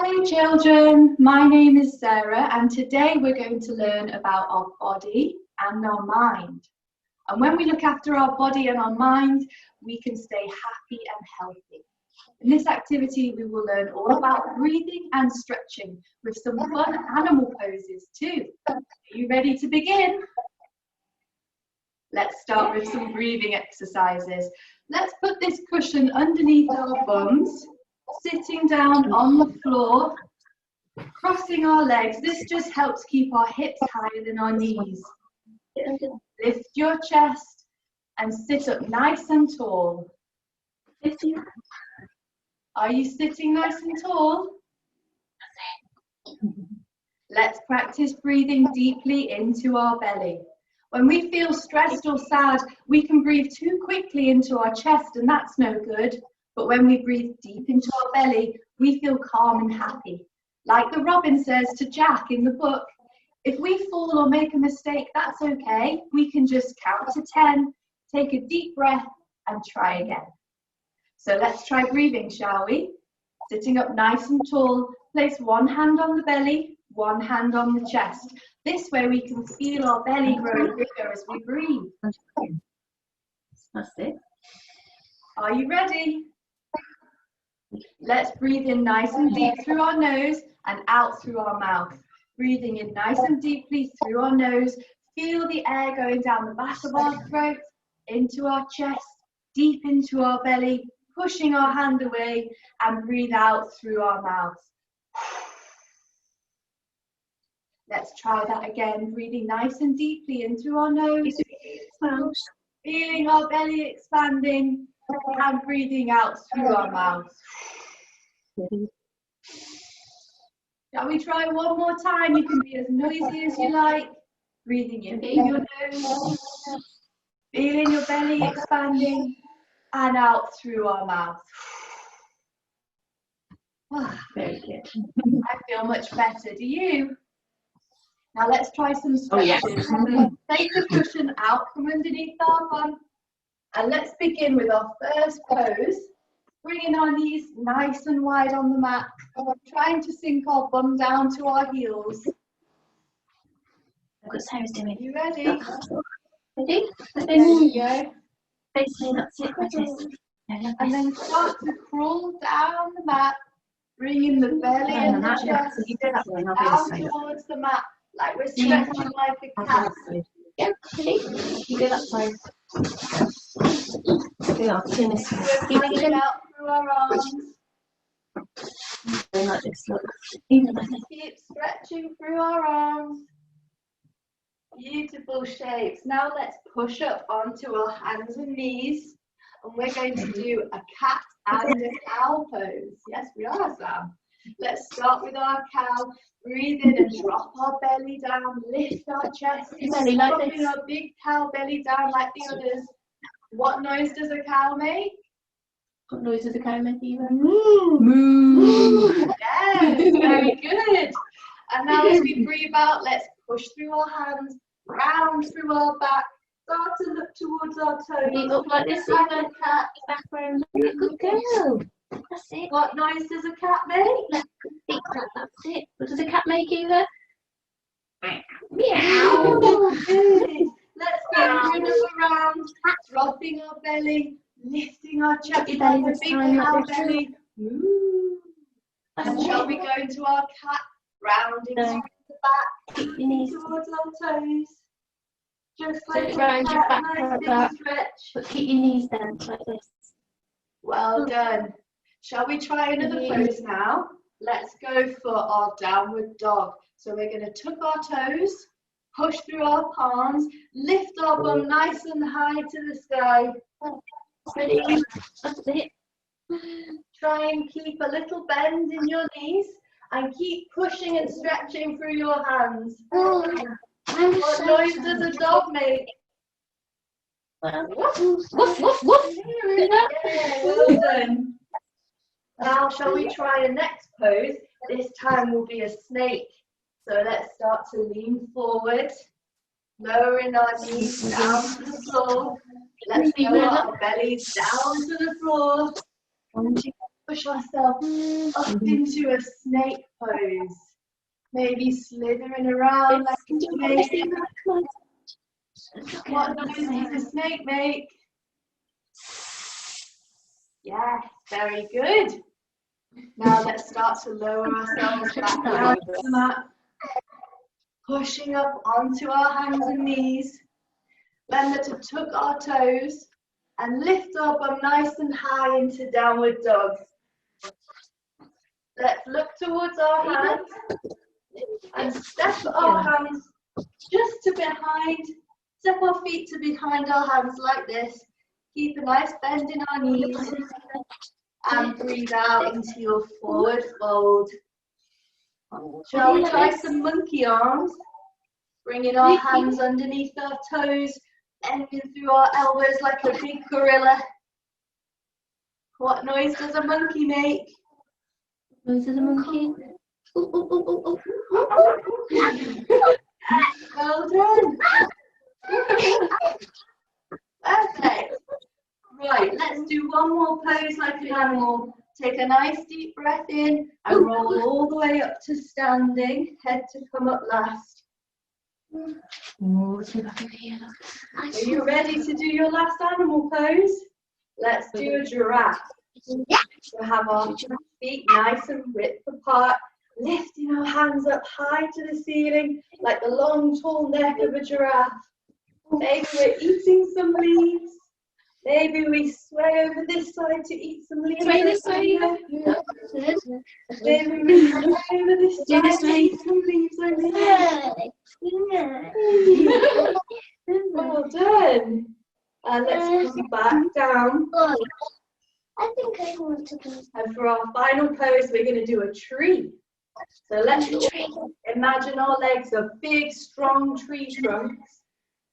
Hello children, my name is Sarah and today we're going to learn about our body and our mind. And when we look after our body and our mind, we can stay happy and healthy. In this activity we will learn all about breathing and stretching with some fun animal poses too. Are you ready to begin? Let's start with some breathing exercises. Let's put this cushion underneath our bums. Sitting down on the floor, crossing our legs. This just helps keep our hips higher than our knees. Lift your chest and sit up nice and tall. Are you sitting nice and tall? Let's practice breathing deeply into our belly. When we feel stressed or sad, we can breathe too quickly into our chest and that's no good. But when we breathe deep into our belly, we feel calm and happy. Like the robin says to Jack in the book, if we fall or make a mistake, that's okay. We can just count to 10, take a deep breath and try again. So let's try breathing, shall we? Sitting up nice and tall, place one hand on the belly, one hand on the chest. This way we can feel our belly grow bigger as we breathe. That's it. Are you ready? Let's breathe in nice and deep through our nose and out through our mouth. Breathing in nice and deeply through our nose. Feel the air going down the back of our throat, into our chest, deep into our belly, pushing our hand away and breathe out through our mouth. Let's try that again. Breathing nice and deeply in through our nose. Feeling our belly expanding and breathing out through our mouth. Shall we try one more time? You can be as noisy as you like. Breathing in through your nose. Feeling your belly expanding and out through our mouth. Very good. I feel much better. Do you? Now let's try some stretches. Take the cushion out from underneath our bum. And let's begin with our first pose. Bringing our knees nice and wide on the mat. Trying to sink our bum down to our heels. Look what Sarah's doing. You ready? Ready? There you go. Facing, that's it. Like this. And then start to crawl down the mat. Bringing the belly and the chest down towards the mat. Like we're stretching like a cat. Yeah, ready? You go that side. We are doing this. Keep reaching out through our arms. Going like this, look. Even like this. Keep stretching through our arms. Beautiful shapes. Now let's push up onto our hands and knees. And we're going to do a cat and a cow pose. Yes, we are, Sam. Let's start with our cow. Breathe in and drop our belly down. Lift our chest. Belly like dropping this. our big cow belly down like the others. What noise does a cow make? What noise does the cow make even? Moo. Moo. Yes, very good. And now as we breathe out, let's push through our hands, round through our back, start to look towards our toes. Feet up like this, like even. a cat. Back round. Good girl. That's it. What noise does a cat make? Feet like that's it. What does a cat make either? Meow. Good. Let's go through another round, dropping our belly, lifting our chest Your like belly a this big time, cow like this. belly. Moo. And shall we go into our cat, rounding through the back, Keep your knees. towards our toes. Just like Sit round your back nice like big that. stretch. But keep your knees down like this. Well done. Shall we try another pose now? Let's go for our downward dog. So we're going to tuck our toes, push through our palms, lift our bum nice and high to the sky. Ready? That's it. Try and keep a little bend in your knees and keep pushing and stretching through your hands. What noise does a dog make? Woof, woof, woof, woof. Yeah, well done. Now shall we try a next pose? This time will be a snake. So let's start to lean forward, lowering our knees down to the floor. Let's lower our bellies down to the floor. push ourselves up into a snake pose. Maybe slithering around like a snake. What noise does a snake make? Yes, very good. Now let's start to lower ourselves back down to the mat. Pushing up onto our hands and knees. Remember to tuck our toes and lift our bum nice and high into downward dog. Let's look towards our hands and step our hands just to behind. Step our feet to behind our hands like this. Keep a nice bend in our knees and breathe out into your forward fold. Shall we try some monkey arms? Bringing our hands underneath our toes, bending through our elbows like a big gorilla. What noise does a monkey make? Noise of the monkey. Well done. Perfect. Right, let's do one more pose like an animal. Take a nice deep breath in and roll all the way up to standing. Head to come up last. Are you ready to do your last animal pose? Let's do a giraffe. We'll have our feet nice and width apart, lifting our hands up high to the ceiling like the long, tall neck of a giraffe. Maybe we're eating some leaves. Maybe we sway over this side to eat some leaves. Sway this way. Maybe we sway over this side to eat some leaves over here. Well done. And let's come back down. I think I want to do. And for our final pose, we're going to do a tree. So let's imagine our legs are big, strong tree trunks,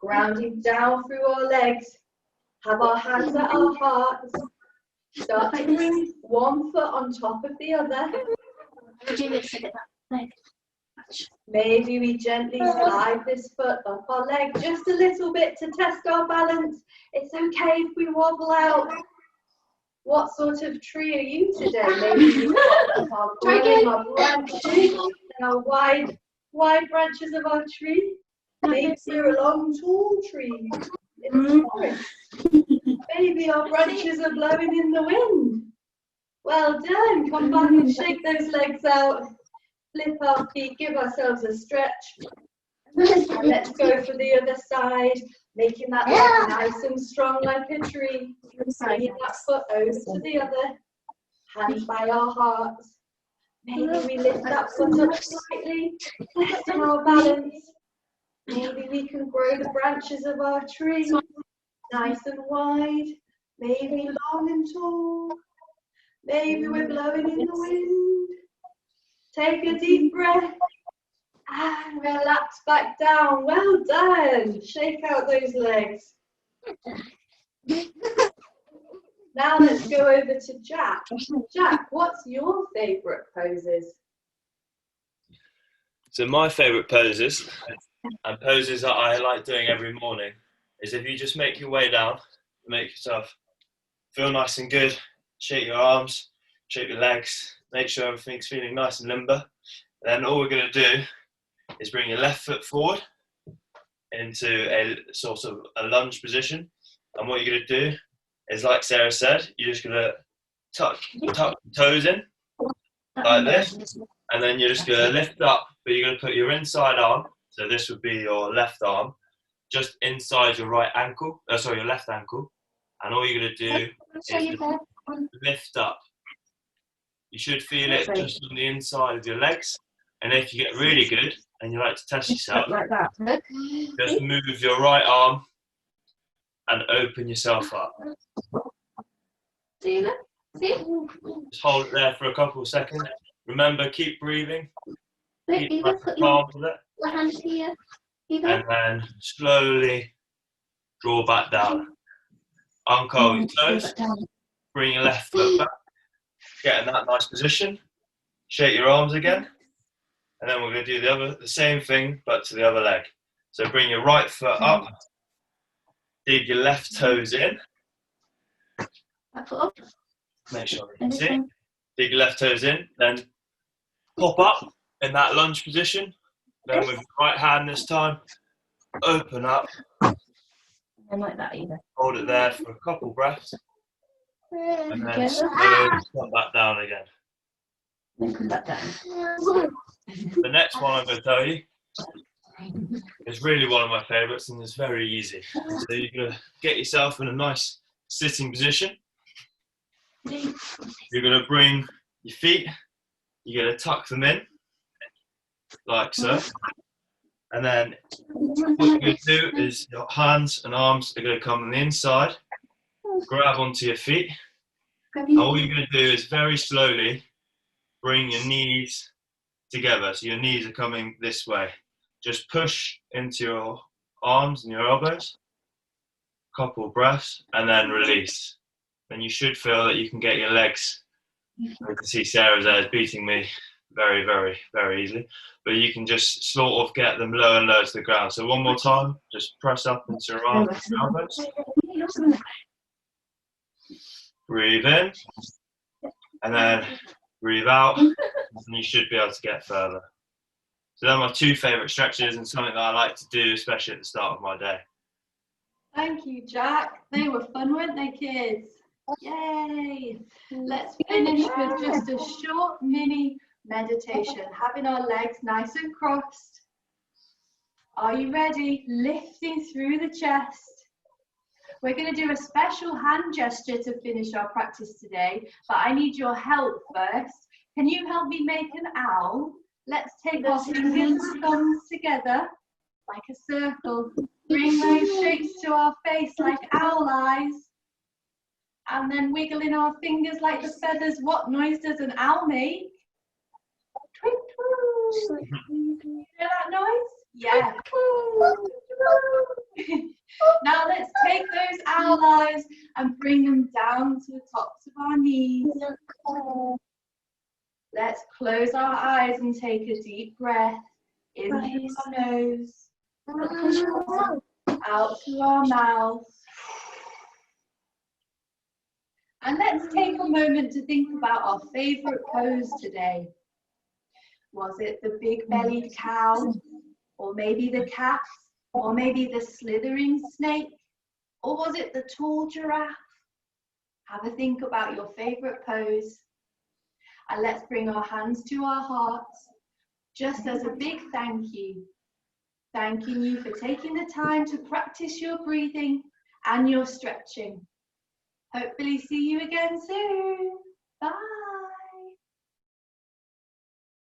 grounding down through our legs. Have our hands at our hearts. Start to bring one foot on top of the other. Maybe we gently slide this foot up our leg just a little bit to test our balance. It's okay if we wobble out. What sort of tree are you today? Maybe our growing, our branches, and our wide branches of our tree. Maybe we're a long, tall tree in the forest. Maybe our branches are blowing in the wind. Well done. Come back and shake those legs out. Flip our feet, give ourselves a stretch. And let's go for the other side, making that leg nice and strong like a tree. Bringing that foot over to the other, hands by our hearts. Maybe we lift that foot up slightly, testing our balance. Maybe we can grow the branches of our tree nice and wide, maybe long and tall. Maybe we're blowing in the wind. Take a deep breath and relax back down. Well done. Shake out those legs. Now let's go over to Jack. Jack, what's your favourite poses? So my favourite poses, and poses that I like doing every morning, is if you just make your way down, make yourself feel nice and good, shake your arms, shake your legs, make sure everything's feeling nice and limber. And then all we're going to do is bring your left foot forward into a sort of a lunge position. And what you're going to do is, like Sarah said, you're just going to tuck your toes in like this, and then you're just going to lift up, but you're going to put your inside arm, so this would be your left arm, just inside your right ankle, your left ankle, and all you're going to do is lift up. You should feel it just on the inside of your legs, and if you get really good and you like to test yourself, just move your right arm and open yourself up. See? Just hold it there for a couple of seconds. Remember, keep breathing. Keep You nice put and calm with it. your hands here. And then slowly draw back down. Uncurl your toes. Bring your left foot back. Get in that nice position. Shake your arms again. And then we're going to do the same thing, but to the other leg. So bring your right foot up. Dig your left toes in. Make sure you can see. dig your left toes in, then pop up in that lunge position. Then with your right hand this time, open up. And like that either. Hold it there for a couple breaths, and then Together. slowly come back down again. Then come back down. The next one I'm going to tell you is really one of my favourites, and it's very easy. So you're going to get yourself in a nice sitting position. You're going to bring your feet, you're going to tuck them in, like so. And then what you're going to do is your hands and arms are going to come on the inside, grab onto your feet. And all you're going to do is very slowly bring your knees together. So your knees are coming this way. Just push into your arms and your elbows. Couple of breaths, and then release. Then you should feel that you can get your legs. You can see Sarah's there is beating me very, very, very easily. But you can just sort of get them lower and lower to the ground. So one more time, just press up into your arms and your elbows. Breathe in, and then breathe out, and you should be able to get further. So they're my two favourite stretches and something that I like to do, especially at the start of my day. Thank you, Jack. They were fun, weren't they, kids? Yay! Let's finish with just a short mini meditation, having our legs nice and crossed. Are you ready? Lifting through the chest. We're going to do a special hand gesture to finish our practice today, but I need your help first. Can you help me make an owl? Let's take our fingers and thumbs together like a circle. Bring those shapes to our face like owl eyes. And then wiggling our fingers like the feathers. What noise does an owl make? Tweet, tweet. You hear that noise? Yeah. Now let's take those owl eyes and bring them down to the tops of our knees. Let's close our eyes and take a deep breath in through our nose, out through our mouth. And let's take a moment to think about our favourite pose today. Was it the big-bellied cow, or maybe the cat, or maybe the slithering snake, or was it the tall giraffe? Have a think about your favourite pose. And let's bring our hands to our hearts, just as a big thank you. Thanking you for taking the time to practice your breathing and your stretching. Hopefully see you again soon. Bye.